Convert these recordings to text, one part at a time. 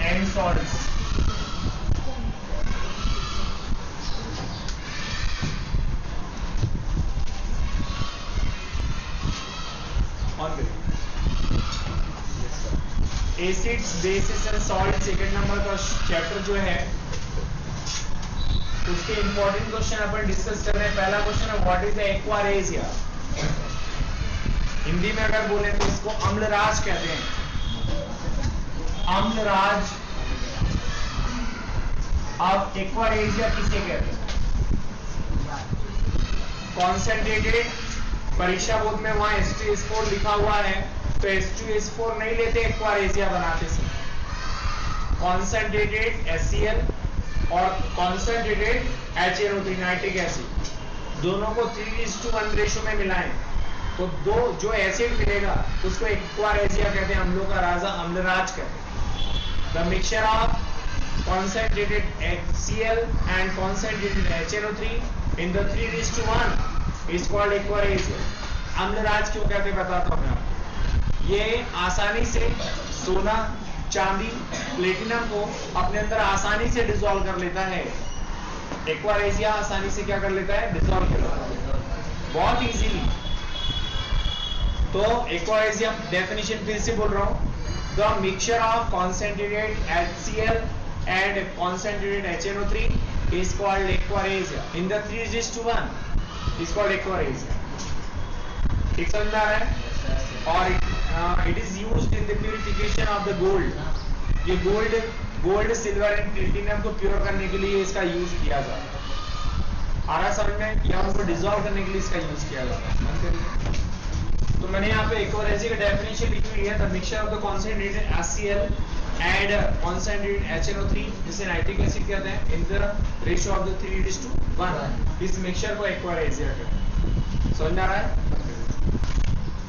And salts. Acids, basis and salt, second number का chapter जो है उसके इंपॉर्टेंट क्वेश्चन अपन डिस्कस कर रहे हैं। पहला क्वेश्चन है what is the aqua regia. Hindi में अगर बोले तो इसको अम्लराज कहते हैं, अम्लराज। अब एक्वारेजिया किसे कहते हैं? कॉन्सेंट्रेटेड, परीक्षा बोर्ड में वहां H2S4 लिखा हुआ है तो H2S4 नहीं लेते एक्वारेजिया बनाते समय। कॉन्सेंट्रेटेड HCl और कॉन्सेंट्रेटेड HNO3 नाइट्रिक एसिड, दोनों को 3:1 रेशो में मिलाएं तो दो जो एसिड मिलेगा उसको एक्वारेजिया कहते हैं, अम्लों का राजा अम्लराज कहते हैं। The mixture of concentrated HCl and concentrated HNO3 in the 3:1 is called aquaresia। Amalraj क्यों कहते बताता हूं मैं आपको। ये आसानी से सोना, चांदी, प्लेटिनम को अपने अंदर आसानी से डिसॉल्व कर लेता है। एक्वारेजिया आसानी से क्या कर लेता है? डिसॉल्व कर लेता है, बहुत इजीली। तो एक्वारेजिया डेफिनेशन फिर से बोल रहा हूं, the mixture of concentrated HCl and concentrated HNO3 is called aquaresia in the 3:1 is called aquaresia। ठीक समझ में आ रहा है? और it is used in the purification of the gold। ये गोल्ड, सिल्वर एंड प्लेटिनम को प्योर करने के लिए इसका यूज किया जाता है। आ रहा समझ में? या उनको डिसॉल्व करने के लिए इसका यूज किया जाता है। तो मैंने यहाँ पे एक्वारेजिया की डेफिनेशन लिखी हुई है, the mixture of the concentrated HCl and concentrated HNO3 जिसे नाइट्रिक एसिड कहते हैं in the ratio of the 3:1, इस मिक्सचर को एक्वारेजिया कहते हैं। समझ में आ रहा है?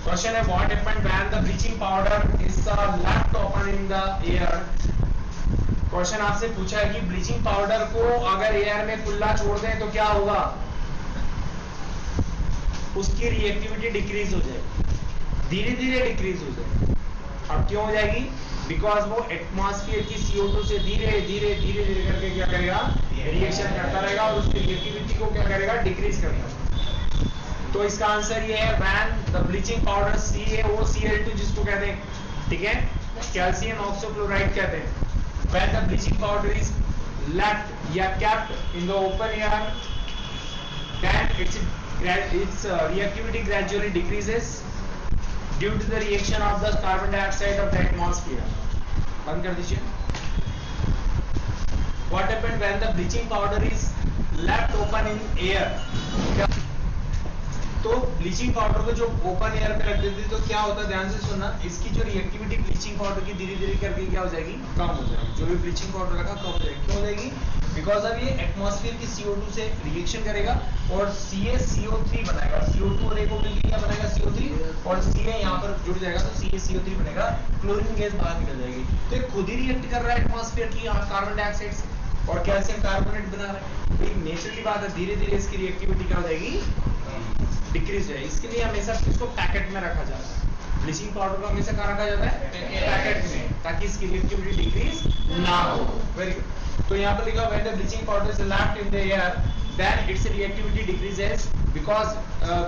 क्वेश्चन है what happened when the bleaching powder is left open in the air. Question आपसे पूछा है कि ब्लीचिंग पाउडर को अगर एयर में खुला छोड़ दें तो क्या होगा? उसकी रिएक्टिविटी डिक्रीज हो जाएगी, धीरे धीरे डिक्रीज हो जाएगी। अब क्यों हो जाएगी? बिकॉज वो एटमॉस्फेयर की CO2 से धीरे धीरे धीरे धीरे करके क्या करेगा? रिएक्शन करता रहेगा और उसकी रिएक्टिविटी को क्या करेगा? डिक्रीज करेगा। तो इसका आंसर ये है when the bleaching powder CaOCl2 जिसको कहते हैं, ठीक है, कैल्शियम ऑक्सोक्लोराइड कहते हैं। When the bleaching powder is left या kept in the open air then its reactivity gradually decreases due to the reaction of the carbon dioxide of the atmosphere। बंद कर दीजिए। What happened when the bleaching powder is left open in air? तो bleaching powder को जो open air पे रख देते तो क्या होता है? ध्यान से सुनना, इसकी जो रिएक्टिविटी ब्लीचिंग पाउडर की धीरे धीरे करके क्या हो जाएगी? कम हो जाएगी। जो भी ब्लीचिंग पाउडर रखा कम हो जाएगी। क्यों हो जाएगी? बिकॉज अब ये एटमॉस्फेयर की CO2 से रिएक्शन करेगा और CaCO3 बनाएगा। CO2 और एक मिलकर क्या बनाएगा? CO3 और Ca यहाँ पर जुड़ जाएगा तो CaCO3 बनेगा, क्लोरीन गैस बाहर निकल जाएगी। तो ये खुद ही रिएक्ट कर रहा है एटमॉस्फेयर की कार्बन डाइऑक्साइड से और कैल्शियम कार्बोनेट बना रहा है। तो एक नेचुरली बात है, धीरे धीरे इसकी रिएक्टिविटी क्या हो जाएगी? डिक्रीज है। इसके लिए हमेशा इसको पैकेट में रखा जाता है। ब्लीचिंग पाउडर को हमेशा कहाँ रखा जाता है? पैकेट में, ताकि इसकी रिएक्टिविटी डिक्रीज ना हो। Very good. तो यहाँ पर लिखा when the bleaching powder is left in the air then its reactivity decreases because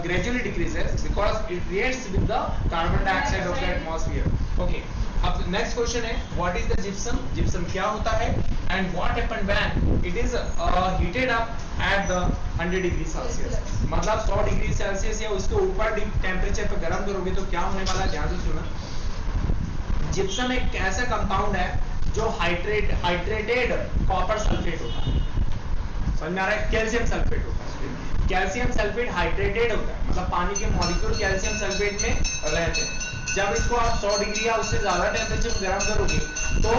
gradually decreases because it reacts with the carbon dioxide of the atmosphere। Okay, अब next question है what is the gypsum. Gypsum क्या होता है and what happened when it is heated up at the 100 degree Celsius. मतलब 100 degree Celsius या उसके ऊपर temperature पे गर्म करोगे तो क्या होने वाला है? ध्यान से सुना। जिप्सम एक ऐसा कंपाउंड है जो हाइड्रेटेड कॉपर सल्फेट होता है। समझ में आ रहा है? कैल्शियम सल्फेट होता है। कैल्शियम सल्फेट हाइड्रेटेड होता है, मतलब पानी के मॉलिक्यूल कैल्शियम सल्फेट में रहते हैं। जब इसको आप 100 डिग्री या उससे ज्यादा टेम्परेचर में गर्म करोगे तो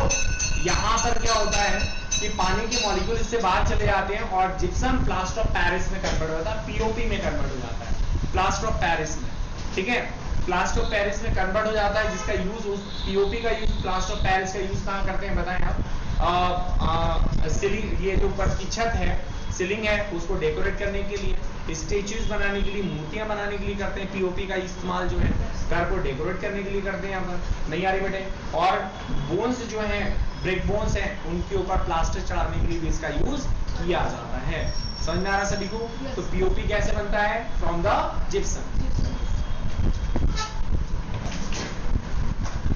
यहाँ पर क्या होता है कि पानी के मॉलिक्यूल इससे बाहर चले जाते हैं और जिप्सम प्लास्टर ऑफ पेरिस में कन्वर्ट होता है, POP में कन्वर्ट हो जाता है, प्लास्टर ऑफ पेरिस में। ठीक है, प्लास्टर ऑफ पेरिस में कन्वर्ट हो जाता है, जिसका यूज उस POP का यूज, प्लास्टर ऑफ पेरिस का यूज कहाँ करते हैं बताएं आप? सीलिंग, ये जो ऊपर की छत है, सीलिंग है, उसको डेकोरेट करने के लिए, स्टेच्यूज बनाने के लिए, मूर्तियां बनाने के लिए करते हैं। POP का इस्तेमाल जो है घर को डेकोरेट करने के लिए करते हैं यहाँ पर। नहीं आ रही बेटे? और बोन्स जो है ब्रिक बोन्स हैं उनके ऊपर प्लास्टर चढ़ाने के लिए भी इसका यूज किया जाता है। समझ में आ रहा सभी को? तो पीओपी कैसे बनता है? From the gypsum.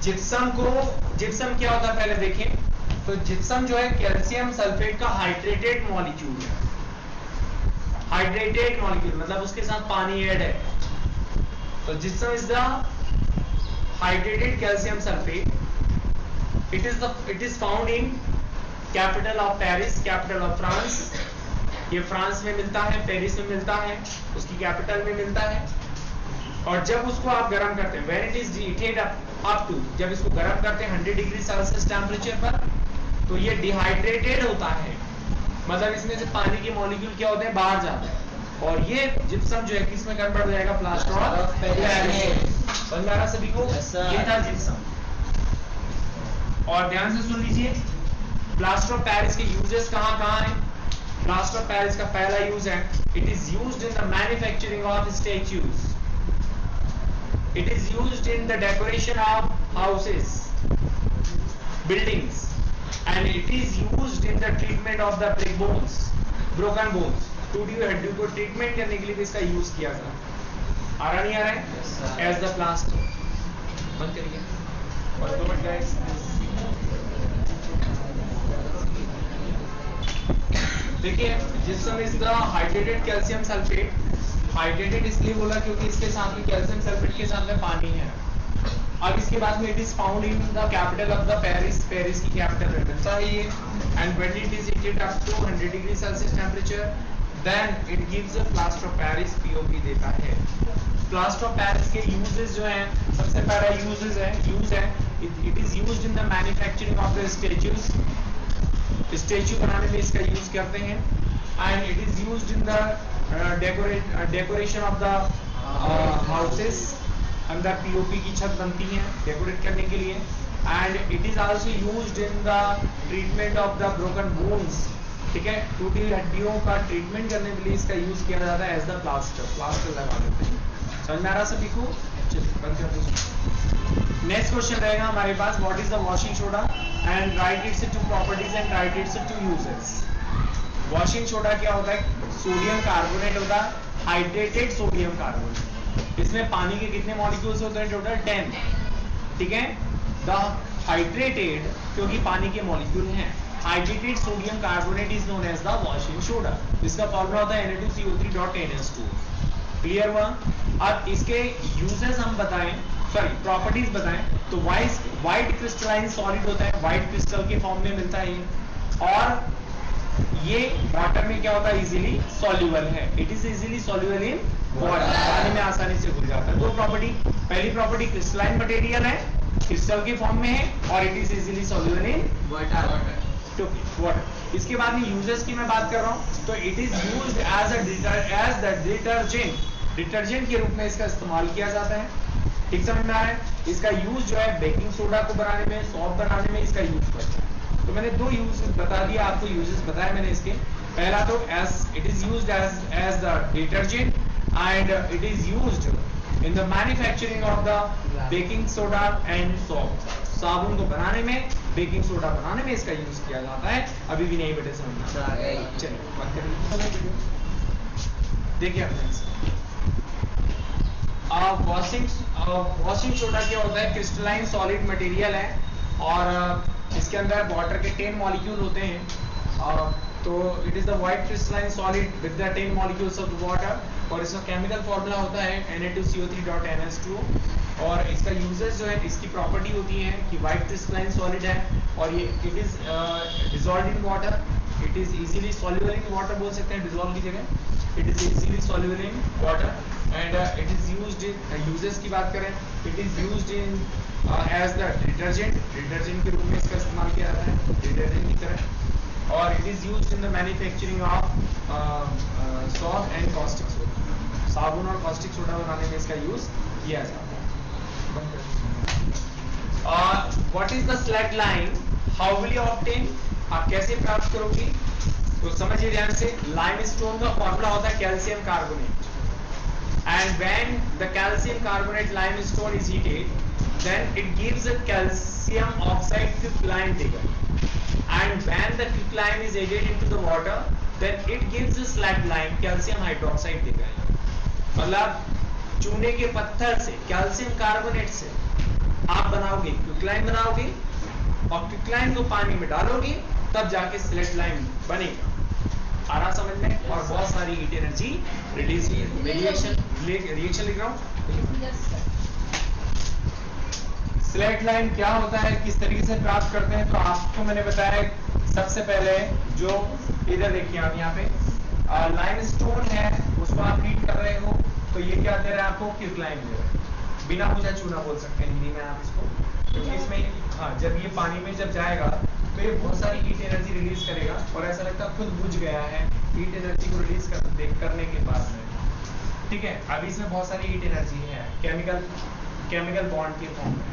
जिप्सम क्या होता है पहले देखें। तो जिप्सम जो है कैल्शियम सल्फेट का हाइड्रेटेड मॉलिक्यूल है। हाइड्रेटेड मॉलिक्यूल मतलब उसके साथ पानी ऐड है। तो gypsum is the hydrated calcium sulphate. It is found in capital of Paris, capital of France. ये फ्रांस में मिलता है, पेरिस में मिलता है, उसकी कैपिटल में मिलता है। और जब उसको आप गर्म करते हैं, when it is heated up to, जब इसको गर्म करते हैं 100 डिग्री सेल्सियस टेम्परेचर पर, तो ये डिहाइड्रेटेड होता है। मतलब इसमें से पानी के मॉलिक्यूल क्या होते हैं? बाहर जाते हैं। और ये जिप्सम जो है किसमें कन्वर्ट हो जाएगा? Plaster of Paris. समझ में आ रहा सभी को? ये था जिप्सम। और ध्यान से सुन लीजिए, प्लास्टर ऑफ पेरिस के यूजेस कहां कहां हैं? प्लास्टर ऑफ पेरिस का पहला यूज है, it is used in the manufacturing of statues. It is used in the decoration of houses, buildings, and it is used in the treatment of the brick bones, broken bones. टूटी हुई हड्डियों को treatment करने के लिए भी इसका use किया जाता है। आ रहा नहीं आ रहा है? As the plaster. बंद करिए और 2 मिनट गाइस। देखिए, gypsum is the hydrated calcium sulphate. Hydrated इसलिए बोला क्योंकि इसके साथ में कैल्शियम सल्फेट के साथ में पानी है। अब इसके बाद में it is found in the capital of the Paris, Paris की कैपिटल में मिलता है ये। And when it is heated up to 100 degree Celsius temperature, then it gives a plaster of Paris, POP देता है। प्लास्टर ऑफ पेरिस के uses जो हैं, सबसे पहला यूज है it is used in the manufacturing of the statues. Statue बनाने में इसका यूज करते हैं। And it is used in the decoration of the houses. अंदर पीओपी की छत बनती है डेकोरेट करने के लिए। And it is also used in the treatment of the broken bones. ठीक है, टूटी हुई हड्डियों का ट्रीटमेंट करने के लिए इसका यूज किया जाता है एज द प्लास्टर लगा देते हैं। समझ में आ रहा सभी को? चलिए बंद कर दीजिए। नेक्स्ट क्वेश्चन रहेगा हमारे पास, what is the washing soda and write its 2 properties and write its 2 uses. Washing soda क्या होता है? सोडियम कार्बोनेट होता है, हाइड्रेटेड सोडियम कार्बोनेट। इसमें पानी के कितने मॉलिक्यूल्स होते हैं? टोटल 10। ठीक है, द हाइड्रेटेड क्योंकि पानी के मॉलिक्यूल हैं, hydrated sodium carbonate is known as the washing soda. इसका फॉर्मूला होता है Na2CO3.NS2। क्लियर हुआ? अब इसके यूजेस हम बताएं, सॉरी प्रॉपर्टीज बताएं, तो व्हाइट क्रिस्टलाइन सॉलिड होता है, व्हाइट क्रिस्टल के फॉर्म में मिलता है ये। और ये वाटर में क्या होता है? इजीली सॉल्युबल है। It is easily soluble in water, पानी में आसानी से घुल जाता है। दो प्रॉपर्टी, पहली प्रॉपर्टी क्रिस्टलाइन मटेरियल है, क्रिस्टल के फॉर्म में है, और it is easily soluble in water. इसके बाद में यूजेस की मैं बात कर रहा हूं, तो it is used as the detergent के रूप में इसका इस्तेमाल किया जाता है। ठीक समझ में आ रहा है? इसका यूज जो है बेकिंग सोडा को बनाने में, सॉप बनाने में इसका यूज करता है। तो मैंने 2 यूज बता दिया आपको, यूजेस बताए मैंने इसके। पहला तो it is used as the detergent and it is used in the manufacturing of the baking soda and soap. साबुन को बनाने में, बेकिंग सोडा बनाने में इसका यूज किया जाता है। अभी भी नहीं बेटे समझना। चलिए बात करिए। देखिए वॉशिंग सोडा क्या होता है? क्रिस्टलाइन सॉलिड मटेरियल है और इसके अंदर वाटर के 10 मॉलिक्यूल होते हैं। तो it is the white crystalline solid with the 10 molecules of water. और इसका केमिकल फॉर्मूला होता है Na2CO3.NS2। और इसका यूजेस जो है, इसकी प्रॉपर्टी होती है कि व्हाइट क्रिस्टलाइन सॉलिड है और ये it is dissolved in water, it is easily soluble in water बोल सकते हैं डिसॉल्व की जगह। It is easily soluble in water and it is used in, uses की बात करें, it is used in as the detergent के रूप में इसका इस्तेमाल किया जाता है, डिटर्जेंट की तरह। और it is used in the manufacturing of shop and caustic soda. साबुन और कॉस्टिक सोडा बनाने में इसका यूज किया जाता है। What is the slag line? How will you obtain? आप कैसे प्राप्त करोगे? तो समझिए ध्यान से, लाइमस्टोन का फॉर्मूला होता है calcium carbonate. And when the calcium carbonate limestone is heated, then it gives a calcium oxide crystalline figure. and when the quicklime is added into the water then it gives a slackline calcium hydroxide देगा। मतलब चूने के पत्थर से calcium carbonate से आप बनाओगे quicklime बनाओगे और क्विकलाइम को पानी में डालोगे तब जाके स्लेट लाइम बनेगा। आ रहा समझ में? और बहुत सारी हीट एनर्जी रिलीज होगी। रिएक्शन लिख रहा हूं। स्लेट लाइन क्या होता है, किस तरीके से प्राप्त करते हैं, तो आपको मैंने बताया सबसे पहले जो इधर देखिए आप यहाँ पे लाइमस्टोन है उसको आप हीट कर रहे हो तो ये क्या दे रहा है आपको, क्विकलाइम दे रहा है। बिना बुझा चूना बोल सकते हैं हिंदी में आप इसको, क्योंकि इसमें हाँ जब ये पानी में जब जाएगा तो ये बहुत सारी हीट एनर्जी रिलीज करेगा और ऐसा लगता है खुद बुझ गया है हीट एनर्जी को रिलीज करने के बाद में। ठीक है, अभी इसमें बहुत सारी हीट एनर्जी है केमिकल बॉन्ड के फॉर्म में,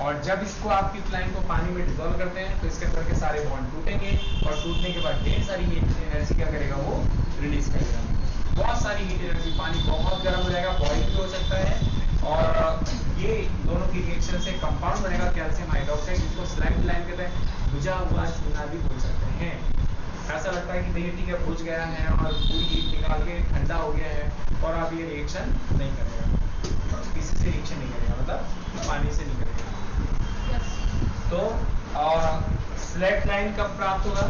और जब इसको आप क्विकलाइम को पानी में डिसॉल्व करते हैं तो इसके अंदर के सारे बॉन्ड टूटेंगे और टूटने के बाद ढेर सारी हीट एनर्जी क्या करेगा, वो रिलीज करेगा। बहुत सारी हीट एनर्जी, पानी बहुत गर्म हो जाएगा, बॉइल भी हो सकता है, और ये दोनों की रिएक्शन से कंपाउंड बनेगा कैल्शियम हाइड्रोक्साइड, जिसको स्लाइम लाइम कहते हैं, बुझा हुआ चूना भी बोल सकते हैं। ऐसा लगता है कि भैया ठीक है बुझ गया है और पूरी हीट निकाल के ठंडा हो गया है और अब ये रिएक्शन नहीं करेगा, किसी से रिएक्शन नहीं करेगा, मतलब पानी से नहीं करेगा। तो स्लेट लाइन कब प्राप्त होगा,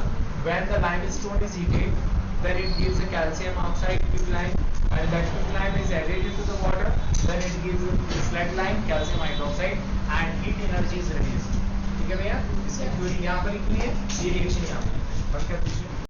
when the limestone is heated then it gives a calcium oxide quicklime and that quicklime is added into the water then it gives a slate line calcium hydroxide and heat energy is released। ठीक है भैया, इसकी theory यहाँ पर लिखनी है, ये reaction यहाँ पर